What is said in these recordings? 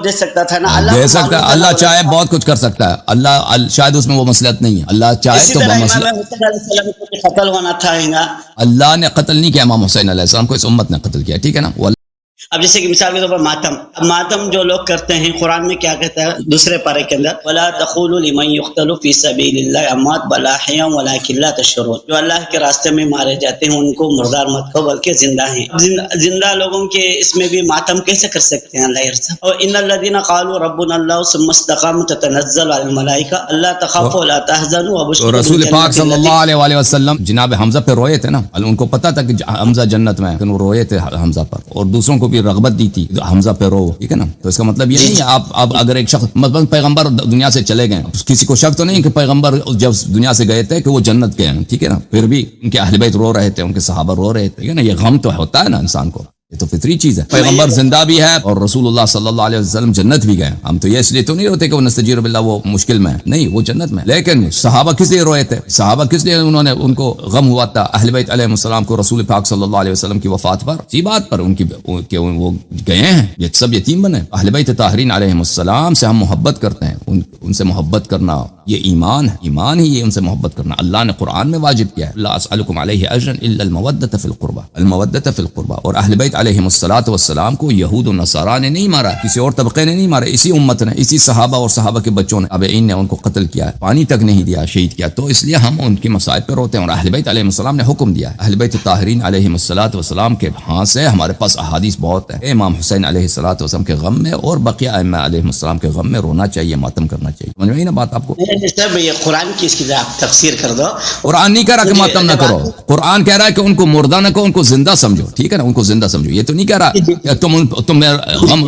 دے سکتا تھا نا، اللہ دے سکتا ہے، اللہ چاہے بہت کچھ کر سکتا ہے، اللہ شاید اس میں وہ مصلحت نہیں ہے، اللہ چاہے اسی تو طرح مسئلہ امام حسین علیہ السلام کو قتل ہونا تھا ہنگا. اللہ نے قتل نہیں کیا امام حسین علیہ السلام کو، اس امت نے قتل کیا، ٹھیک ہے نا. وہ اب جیسے کہ مثال کے طور پر ماتم، اب ماتم جو لوگ کرتے ہیں قرآن میں کیا کہتا ہے دوسرے پارے کے اندر، وَلَا تَقُولُوا لِمَنْ يُقْتَلُ فِي سَبِيلِ اللَّهِ أَمْوَاتٌ بَلْ أَحْيَاءٌ وَلَٰكِن لَا تَشْعُرُونَ. جو اللہ کے راستے میں مارے جاتے ہیں ان کو مردار مت کہو بلکہ زندہ ہیں. زندہ لوگوں کے اس میں بھی ماتم کیسے کر سکتے ہیں اللہ یرحم. اور ان الذين قالوا ربنا الله ثم استقاموا تتنزل على الملائکہ الا تخافوا ولا تحزنوا تو رسول پاک صلی اللہ علیہ وآلہ وسلم جناب حمزہ پہ روئے تھے نا، ان کو پتا تھا کہ حمزہ جنت میں ہے، لیکن وہ روئے تھے حمزہ پر، اور دوسروں کو بھی رغبت دی تھی حمزہ پہ رو، ٹھیک ہے نا. تو اس کا مطلب یہ نہیں ہے آپ اگر ایک شخص مثلا پیغمبر دنیا سے چلے گئے، کسی کو شک تو نہیں کہ پیغمبر جب دنیا سے گئے تھے کہ وہ جنت گئے ہیں، ٹھیک ہے نا، پھر بھی ان کے اہل بیت رو رہے تھے، ان کے صحابہ رو رہے تھے، ٹھیک ہے نا. یہ غم تو ہوتا ہے نا انسان کو، یہ تو فطری چیز ہے. پیغمبر زندہ بھی ہے اور رسول اللہ صلی اللہ علیہ وسلم جنت بھی گئے. ہم تو یہ اس لیے تو نہیں روتے کہ وہ نستجیر باللہ وہ مشکل میں ہے، نہیں، وہ جنت میں. لیکن صحابہ کس لیے روئے تھے؟ صحابہ کس لیے انہوں نے ان کو غم ہوا تھا اہل بیت علیہ السلام کو رسول پاک صلی اللہ علیہ وسلم کی وفات پر، اسی بات پر ان کی کہ وہ گئے ہیں، یہ سب یتیم بنے. اہل بیت طاہرین علیہ السلام سے ہم محبت کرتے ہیں، ان سے محبت کرنا یہ ایمان ہے، ایمان ہی یہ ان سے محبت کرنا. اللہ نے قرآن میں واجب کیا ہے، لا اسألکم علیہ اجرا الا المودۃ فی القربى، المودۃ فی القربى. اور اہل بیت علیہ السلام کو یہود و نصارا نے نہیں مارا، کسی اور طبقے نے نہیں مارا، اسی امت نے، اسی صحابہ اور صحابہ کے بچوں نے، تابعین نے ان کو قتل کیا ہے، پانی تک نہیں دیا، شہید کیا. تو اس لیے ہم ان کی مصائب پر روتے ہیں. اور اہل بیت علیہ السلام نے حکم دیا ہے، اہل بیت طاہرین علیہ السلام کے ہاں سے ہمارے پاس احادیث بہت ہیں. امام حسین علیہ السلام کے غم میں اور بقیہ ائمہ علیہ السلام کے غم میں رونا چاہیے، ماتم کرنا چاہیے. سمجھ میں نا بات آپ کو؟ سب یہ قرآن کی اس کی آپ تفسیر کر دو. قرآن نہیں کہہ رہا کہ ماتم نہ کرو، قرآن کہہ رہا ہے کہ ان کو مردہ نہ کہو، ان کو زندہ سمجھو، ٹھیک ہے نا، ان کو زندہ سمجھو. یہ تو نہیں کہہ رہا کہ تم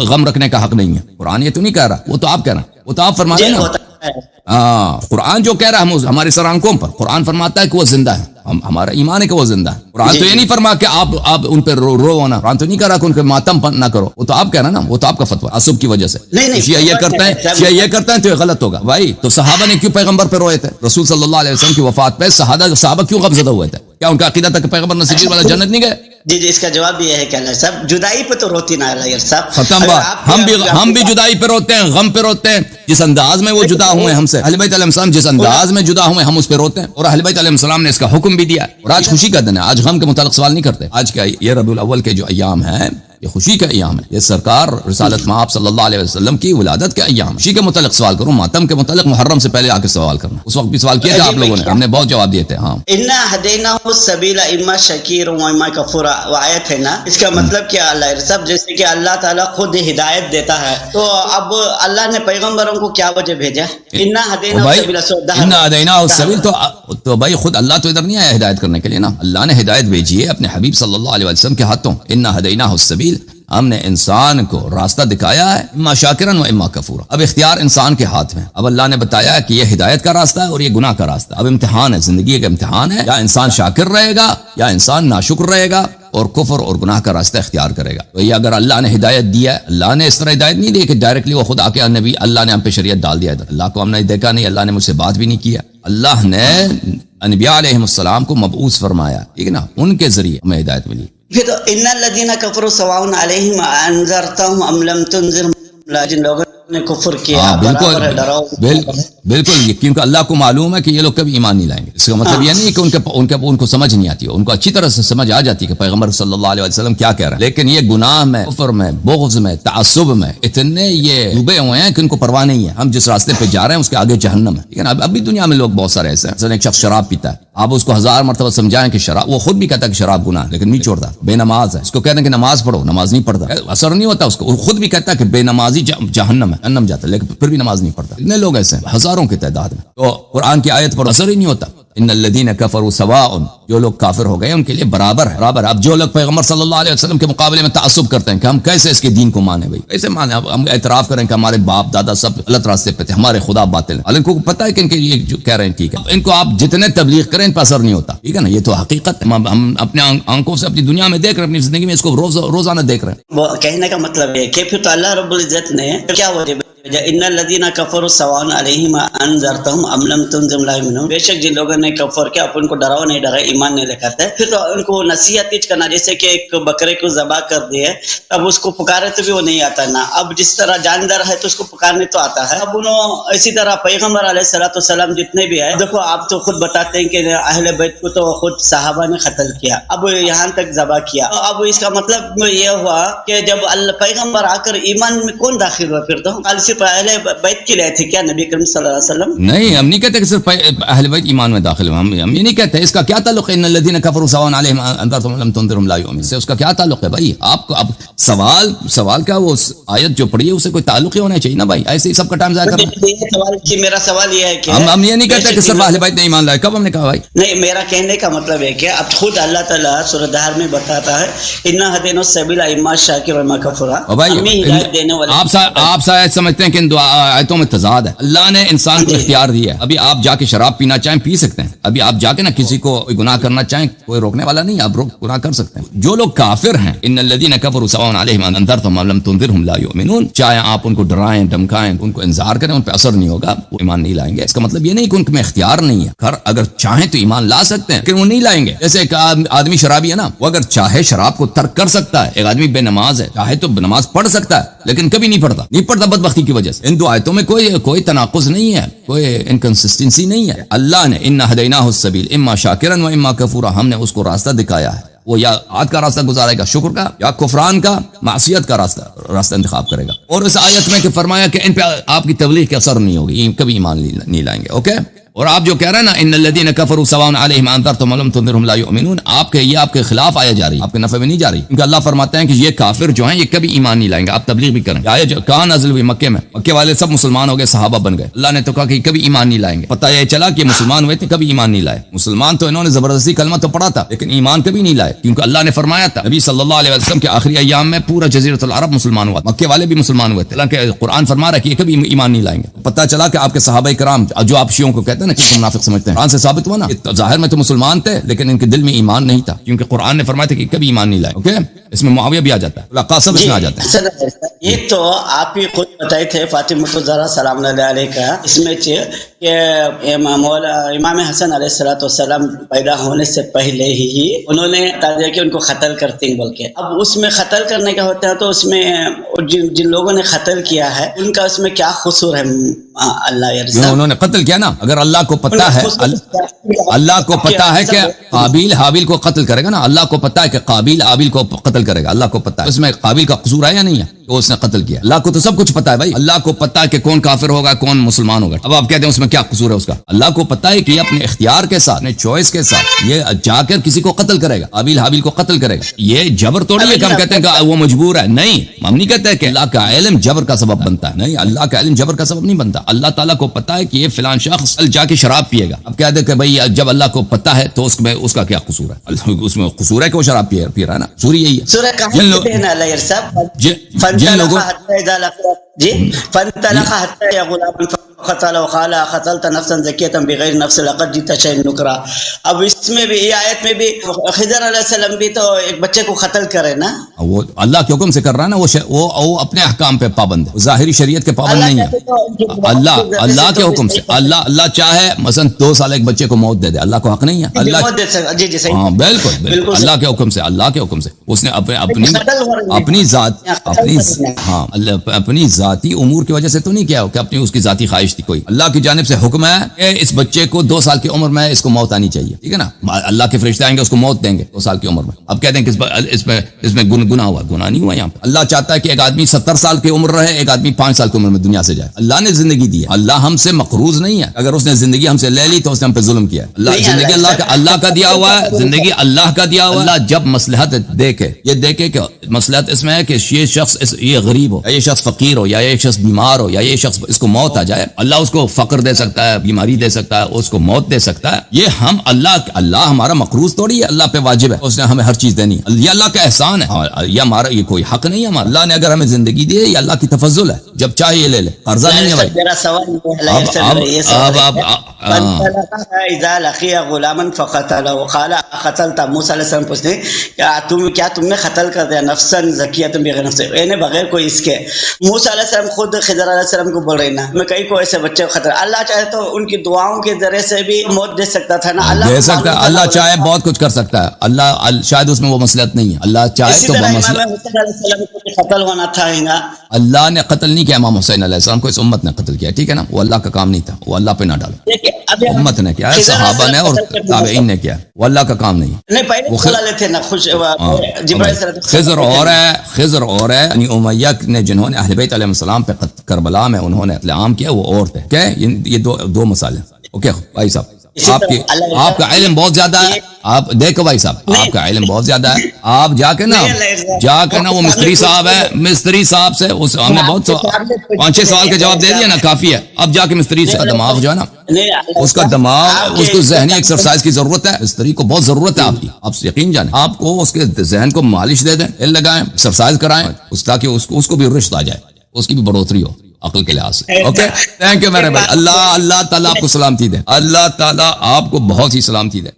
غم رکھنے کا حق نہیں ہے، قرآن یہ تو نہیں کہہ رہا، وہ تو آپ کہہ رہے ہیں، وہ تو آپ فرما رہے ہیں نا. قرآن جو کہہ رہا ہے ہماری سر آنکھوں پر، قرآن فرماتا ہے کہ وہ زندہ ہے، ہمارا ایمان ہے کہ وہ زندہ ہے. قرآن تو یہ نہیں فرما کہ آپ ان پہ رو نا، قرآن تو نہیں کہہ رہا کہ ان کے ماتم نہ کرو، وہ تو آپ کہہ رہا نا، وہ تو آپ کا فتویٰ تعصب کی وجہ سے. شیعہ یہ کرتے ہیں تو یہ غلط ہوگا بھائی. تو صحابہ نے کیوں پیغمبر پہ روئے تھے؟ رسول صلی اللہ علیہ وسلم کی وفات پہ صحابہ کیوں غمزدہ ہوئے تھے؟ کیا ان کا عقیدہ تھا کہ پیغمبر نصیب والا جنت نہیں گئے؟ جی اس کا جواب بھی یہ ہے کہ اللہ صاحب جدائی پہ تو روتی نہ اللہ صاحب ختم بات. ہم بھی جدائی پہ روتے ہیں، غم پہ روتے ہیں. جس انداز میں وہ جدا ہوئے ہم سے، اہل بیت علیہ السلام جس انداز میں جدا ہوئے ہم اس پہ روتے ہیں. اور اہل بیت علیہ السلام نے اس کا حکم بھی دیا. اور آج خوشی کا دن ہے، آج غم کے متعلق سوال نہیں کرتے. آج کا یہ ربیع الاول کے جو ایام ہیں یہ خوشی کا ایام ہے، یہ سرکار رسالت مآب صلی اللہ علیہ وسلم کی ولادت کا ایام. خوشی کے متعلق سوال کروں، ماتم کے متعلق محرم سے پہلے آ کے سوال کرنا. اس وقت بھی سوال کیا تھا آپ لوگوں نے، ہم نے بہت جواب دیے تھے. ہاں انا ہدیناہ السبیل اما شکیر و اما کفور، وہ آیت ہے نا. اس کا مطلب کیا اللہ سب، جیسے کہ اللہ تعالیٰ خود ہدایت دیتا ہے، تو اب اللہ نے پیغمبروں کو کیا وجہ بھیجا؟ انا ہدیناہ السبیل. تو بھائی خود اللہ تو ادھر نہیں آیا ہدایت کرنے کے لیے نا، اللہ نے ہدایت بھیجی ہے اپنے حبیب صلی اللہ علیہ وسلم کے ہاتھوں. انا ہدیناہ السبیل، ہم نے انسان کو راستہ دکھایا ہے، اما شاکرا و اما کفورا. اب اختیار انسان کے ہاتھ میں. اب اللہ نے بتایا کہ یہ ہدایت کا راستہ ہے اور یہ گناہ کا راستہ. اب امتحان ہے، زندگی کا امتحان ہے، یا انسان شاکر رہے گا یا انسان ناشکر رہے گا اور کفر اور گناہ کا راستہ اختیار کرے گا. تو یہ اگر اللہ نے ہدایت دیا ہے، اللہ نے اس طرح ہدایت نہیں دی کہ ڈائریکٹلی وہ خود آ کے نبی اللہ نے ہم پہ شریعت ڈال دیا ہے. اللہ کو ہم نے دیکھا نہیں، اللہ نے مجھ سے بات بھی نہیں کیا. اللہ نے انبیاء علیہ السلام کو مبعوث فرمایا، ٹھیک ہے نا، ان کے ذریعے ہمیں ہدایت ملی. پھر تو ان الذین کفروا سواء علیہم انذرتهم ام لم تنذرهم، جن لوگوں نے کفر کیا بالکل کیونکہ اللہ کو معلوم ہے کہ یہ لوگ کبھی ایمان نہیں لائیں گے. اس کا مطلب یہ نہیں کہ ان کو سمجھ نہیں آتی ہے، ان کو اچھی طرح سے سمجھ آ جاتی ہے کہ پیغمبر صلی اللہ علیہ وسلم کیا کہہ رہے ہیں. لیکن یہ گناہ میں، کفر میں، بغض میں، تعصب میں اتنے یہ ڈوبے ہوئے ہیں کہ ان کو پرواہ نہیں ہے. ہم جس راستے پہ جا رہے ہیں اس کے آگے جہنم ہے. لیکن اب بھی دنیا میں لوگ بہت سارے ایسے ہیں. مثلا ایک شخص شراب پیتا ہے، آپ اس کو 1000 مرتبہ سمجھائیں کہ شراب، وہ خود بھی کہتا ہے کہ شراب گناہ لیکن نہیں چھوڑتا. بے نماز ہے، اس کو کہتے ہیں کہ نماز پڑھو، نماز نہیں پڑھتا، اثر نہیں ہوتا اس کو. خود بھی کہتا ہے کہ بے نمازی جہنم ہے، جہنم جاتا ہے، لیکن پھر بھی نماز نہیں پڑھتا. اتنے لوگ ایسے ہیں ہزاروں کی تعداد میں. تو قرآن کی آیت پر اثر ہی نہیں ہوتا. ان الذین کفروا سواء، جو لوگ کافر ہو گئے ان کے لیے برابر ہے، برابر. اب جو لوگ پیغمبر صلی اللہ علیہ وسلم کے مقابلے میں تعصب کرتے ہیں کہ ہم کیسے اس کے دین کو مانے، بھائی کیسے مانے؟ ہم اعتراف کریں کہ ہمارے باپ دادا سب غلط راستے پہ تھے، ہمارے خدا باطل ہیں. ان کو پتہ ہے کہ ان کے یہ جو کہہ رہے ہیں ٹھیک ہے، ان کو آپ جتنے تبلیغ کریں ان پر اثر نہیں ہوتا، ٹھیک ہے نا. یہ تو حقیقت ہے، ہم اپنے آنکھوں سے اپنی دنیا میں دیکھ رہے ہیں، اپنی زندگی میں اس کو روزانہ دیکھ رہے ہیں. وہ کہنے کا مطلب ہے کہ پھر تو اللہ رب العزت نے کیا وجہ ان الذین کفروا سواء علیہم انذرتهم ام لم تنذرهم لا یؤمنون، بے شک جن لوگوں نے کفر کیا آپ ان کو ڈراؤ نہیں ڈرائے ایمان نہیں لے آتے، پھر تو ان کو نصیحت ہی کرنا، جیسے کہ ایک بکرے کو ذبح کر دیے اب اس کو پکارے تو بھی وہ نہیں آتا نا، اب جس طرح جاندار ہے تو اس کو پکارنے تو آتا ہے۔ اب انہوں اسی طرح پیغمبر علیہ الصلوۃ والسلام جتنے بھی ہیں، دیکھو آپ تو خود بتاتے ہیں کہ اہل بیت کو تو خود صحابہ نے قتل کیا، اب یہاں تک ذبح کیا، اب اس کا مطلب یہ ہوا کہ جب اللہ پیغمبر آ کر ایمان میں کون داخل ہوا؟ پھر تو کل صرف اہل بیت کے لیے تھے کیا نبی کریم صلی اللہ علیہ وسلم؟ نہیں، ہم نہیں کہتے کہ صرف اہل بیت ایمان میں داخل ہوئے، ہم یہ نہیں کہتے۔ اس کا کیا تعلق ہے ان الذین کفروا سواء علیہم انذرتهم لم تنذرهم لا یؤمنون سے؟ اس کا کیا تعلق ہے بھائی؟ آپ کو اب سوال کا وہ آیت جو پڑھی ہے اسے کوئی تعلق ہی ہونا چاہیے نا بھائی، ایسے ہی سب کا ٹائم ضائع کرنا۔ میرا سوال یہ ہے کہ ہم یہ نہیں کہتے کہ صرف اہل بیت نے ایمان لائے، کب ہم نے کہا بھائی؟ نہیں، میرا کہنے کا مطلب ہے کہ اب خود اللہ تعالیٰ سورہ دہر میں بتاتا ہے انا ہدینا السبیل اما شاکر و اما کفور، آپ شاید سمجھتے ہیں کہ ان دو آیتوں میں تضاد ہے۔ اللہ نے انسان کو اختیار دیا ہے، ابھی آپ جا کے شراب پینا چاہیں پی سکتے ہیں، ابھی آپ جا کے نا کسی کو گناہ کرنا چاہیں کوئی روکنے والا نہیں، آپ گناہ کر سکتے ہیں۔ جو لوگ کافر ہیں ان الذین کفروا سواء علیہم انذرتهم ام لم تنذرهم لا یؤمنون، چاہے آپ ان کو ڈرائیں دھمکائیں ان کو انذار کریں ان پہ اثر نہیں ہوگا، وہ ایمان نہیں لائیں گے۔ اس کا مطلب یہ نہیں کہ ان میں اختیار نہیں ہے، اگر چاہیں تو ایمان لا سکتے ہیں لیکن وہ نہیں لائیں گے۔ جیسے ایک آدمی شرابی ہے نا، وہ اگر چاہے شراب کو ترک کر سکتا ہے، ایک آدمی بے نماز ہے چاہے تو نماز پڑھ سکتا ہے لیکن کبھی نہیں پڑھتا بدبختی کی وجہ سے۔ ان دو آیتوں میں کوئی تناقض نہیں ہے، کوئی انکنسسٹنسی نہیں ہے۔ اللہ نے انا ہدیناہ السبیل اما شاکرا و اما کفورا، ہم نے اس کو راستہ دکھایا ہے، وہ یا عاد کا راستہ گزارے گا شکر کا، یا کفران کا معصیت کا راستہ انتخاب کرے گا۔ اور اس آیت میں کہ فرمایا کہ ان پہ آپ کی تبلیغ کے اثر نہیں ہوگی، کبھی ایمان نہیں لائیں گے۔ اوکے، اور آپ جو کہہ رہے ہیں نا ان الذین کفروا سواء علیہم انذرتهم لم تنذرهم لا یؤمنون، یہ آپ کے خلاف آیا جا رہی ہے، آپ کے نفع میں نہیں جا رہی، کیونکہ اللہ فرماتے ہیں کہ یہ کافر جو ہیں یہ کبھی ایمان نہیں لائیں گے، آپ تبلیغ بھی کریں۔ آیا جو کہاں نازل ہوئی مکے میں، مکے والے سب مسلمان ہو گئے، صحابہ بن گئے، اللہ نے تو کہا کہ کبھی ایمان نہیں لائیں گے۔ پتہ یہ چلا کہ مسلمان ہوئے تھے کبھی ایمان نہیں لائے، مسلمان تو انہوں نے زبردستی کلمہ تو پڑھا تھا لیکن ایمان کبھی نہیں لائے، کیونکہ اللہ نے فرمایا تھا نبی صلی اللہ علیہ وسلم کے آخری ایام میں پورا جزیرۃ العرب مسلمان ہوا، مکے والے بھی مسلمان ہوئے تھے، اللہ کے قرآن فرما رہا ہے کہ یہ کبھی ایمان نہیں لائیں گے۔ پتہ چلا کہ آپ کے صحابہ کرام جو آپ شیعوں کو کہتے ہیں نا کہ منافق سمجھتے ہیں، قرآن سے ثابت ہوا نا، ظاہر میں تو مسلمان تھے لیکن ان کے دل میں ایمان نہیں تھا، کیونکہ قرآن نے فرمایا تھا کہ کبھی ایمان نہیں لائے۔ اوکے، اس میں معاویہ بھی آ جاتا ہے، قاسم اس میں آ جاتا ہے۔ یہ تو آپ ہی خود بتائے تھے فاطمہ الزہرا سلام اللہ علیہ کا، اس میں کہ امام حسن علیہ الصلوۃ والسلام پیدا ہونے سے پہلے ہی انہوں نے بتا دیا کہ ان کو قتل کرتے ہیں بول کے۔ اب اس میں قتل کرنے کا ہوتا ہے تو اس میں جن لوگوں نے قتل کیا ہے ان کا اس میں کیا قصور ہے؟ اللہ یرزا انہوں نے قتل کیا نا، اگر اللہ کو پتہ ہے، اللہ کو پتہ ہے کہ قابیل حابیل کو قتل کرے گا نا، اللہ کو پتہ ہے کہ قابیل حابیل کو قتل کرے گا، اللہ کو پتہ ہے، اس میں قابیل کا قصور ہے یا نہیں ہے کہ اس نے قتل کیا؟ اللہ کو تو سب کچھ پتہ ہے بھائی، اللہ کو پتہ ہے کہ کون کافر ہوگا کون مسلمان ہوگا۔ اب آپ کہتے ہیں اس میں کیا قصور ہے اس کا؟ اللہ کو پتہ ہے کہ یہ اپنے اختیار کے ساتھ، اپنے چوائس کے ساتھ یہ جا کر کسی کو قتل کرے گا، قابیل حابیل کو قتل کرے گا، یہ جبر توڑی ہے کہ ہم کہتے ہیں کہ وہ مجبور ہے، نہیں، ہم نہیں کہتے کہ اللہ کا علم جبر کا سبب بنتا ہے، نہیں، اللہ کا علم جبر کا سبب نہیں بنتا۔ اللہ تعالیٰ کو پتہ ہے کہ یہ فلان شخص جا کے شراب پیے گا، اب کہتے ہیں کہ بھائی جب اللہ کو پتہ ہے تو اس کا کیا قصور ہے؟ اس میں قصور ہے کہ وہ شراب پی رہا ہے نا، قصور یہی ہے۔ جن لوگوں فانطلق حتى غلام قتل وقال قتلت نفسا زكية بغير نفس لقد جئت شيئا نكرا۔ اب اس میں بھی یہ آیت میں بھی خضر علیہ السلام بھی تو ایک بچے کو قتل کرے نا، وہ اللہ کے حکم سے کر رہا ہے نا، وہ اپنے احکام پہ پابند ہے، ظاہری شریعت کے پابند نہیں ہے۔ اللہ کے حکم سے اللہ چاہے مثلا 2 سال ایک بچے کو موت دے دے، اللہ کو حق نہیں ہے؟ اللہ ہاں بالکل اللہ کے حکم سے، اللہ کے حکم سے اس نے اپنی ذاتی امور کی وجہ سے تو نہیں کیا کہ اپنی اس کی ذاتی خواہش تھی کوئی، اللہ کی جانب سے حکم ہے کہ اس بچے کو 2 سال کی عمر میں اس کو موت آنی چاہیے، ٹھیک ہے نا، اللہ کے فرشتے آئیں گے اس کو موت دیں گے 2 سال کی عمر میں۔ اب کہتے ہیں کہ اس میں گناہ ہوا، گناہ نہیں ہوا یہاں پہ۔ اللہ چاہتا ہے کہ ایک آدمی 70 سال کی عمر رہے، ایک آدمی 5 سال کی عمر میں دنیا سے جائے۔ اللہ نے زندگی دی ہے، اللہ ہم سے مقروض نہیں ہے، اگر اس نے زندگی ہم سے لے لی تو اس نے ہم پہ ظلم کیا ہے۔ زندگی اللہ کا دیا ہوا ہے، زندگی اللہ کا دیا ہوا ہے۔ اللہ جب مصلحت دیکھے کہ مصلحت اس میں ہے کہ یہ شخص یہ غریب ہو یا یہ شخص فقیر ہو یا یہ شخص بیمار ہو یا یہ شخص اس کو موت آ جائے، اللہ اس کو فقر دے سکتا ہے، بیماری دے سکتا ہے، اس کو موت دے سکتا ہے۔ یہ ہم اللہ ہمارا مقروض توڑی ہے، اللہ پہ واجب ہے، اس نے ہمیں ہر چیز دینی ہے، یہ اللہ کا احسان ہے، یہ ہمارا یہ کوئی حق نہیں ہے ہمارا۔ اللہ نے اگر ہمیں زندگی دی ہے یہ اللہ کی تفضل ہے، جب چاہے یہ لے لے، قرضہ نہیں ہے بھائی۔ میرا سوال اذا لقي غلاما فقتله وقال قتلت، موسیٰ علیہ السلام پوچھتے ہیں کیا تم نے قتل کر دیا نفسا زکیۃ بغیر نفس، یعنی بغیر کوئی اس کے۔ موسیٰ علیہ علیہ السلام خود خضر علیہ السلام کو بول رہے نا میں کہیں کو ایسے بچے کو خطرہ، اللہ چاہے تو ان کی دعاؤں کے ذریعے سے بھی موت دے سکتا تھا نا، اللہ دے سکتا ہے، اللہ چاہے بہت کچھ کر سکتا ہے، اللہ شاید اس میں وہ مصلحت نہیں ہے، اللہ چاہے اسی تو طرح وہ امام مصلحت. حسین علیہ السلام کو قتل ہونا تھا نا، اللہ نے قتل نہیں کیا امام حسین علیہ السلام کو، اس امت نے قتل کیا، ٹھیک ہے نا، وہ اللہ کا کام نہیں تھا، وہ اللہ پہ نہ ڈالو. دیکھیں ابھی امت نے کیا ہے، خضر علیہ صحابہ نے السلام اور قتل کرنے تابعین نے کیا ہے، وہ اللہ کا کام نہیں ہے. نہیں پہلے وہ بولا لیتے نا خوش جبرائیل صلی اللہ علیہ وسلم خضر اور ہے، خضر اور ہے، یعنی امیہ نے جنہوں نے اہل بیت علیہ السلام پہ کربلا میں انہوں نے قتل عام کیا، وہ اور تھے. کیا یہ دو مسائل ہیں. اوکے بھائی صاحب، آپ کا علم بہت زیادہ ہے، آپ دیکھو بھائی صاحب آپ کا علم بہت زیادہ ہے، آپ جا کے نا وہ مستری صاحب ہے، مستری صاحب سے ہم نے بہت 5-6 سوال کے جواب دے دیا نا، کافی ہے. اب جا کے مستری سے دماغ جو ہے نا، اس کا دماغ، اس کو ذہنی ایکسرسائز کی ضرورت ہے، مستری کو بہت ضرورت ہے آپ کی. آپ یقین جانیں، آپ کو اس کے ذہن کو مالش دے دیں، تیل لگائیں، ایکسرسائز کرائیں، تاکہ اس کو بھی رشت آ جائے، اس کی بھی بڑھوتری ہو عقل کے لحاظ سے. اوکے تھینک یو میرے بھائی. اللہ تعالیٰ آپ کو سلامتی دے، اللہ تعالیٰ آپ کو بہت ہی سلامتی دے.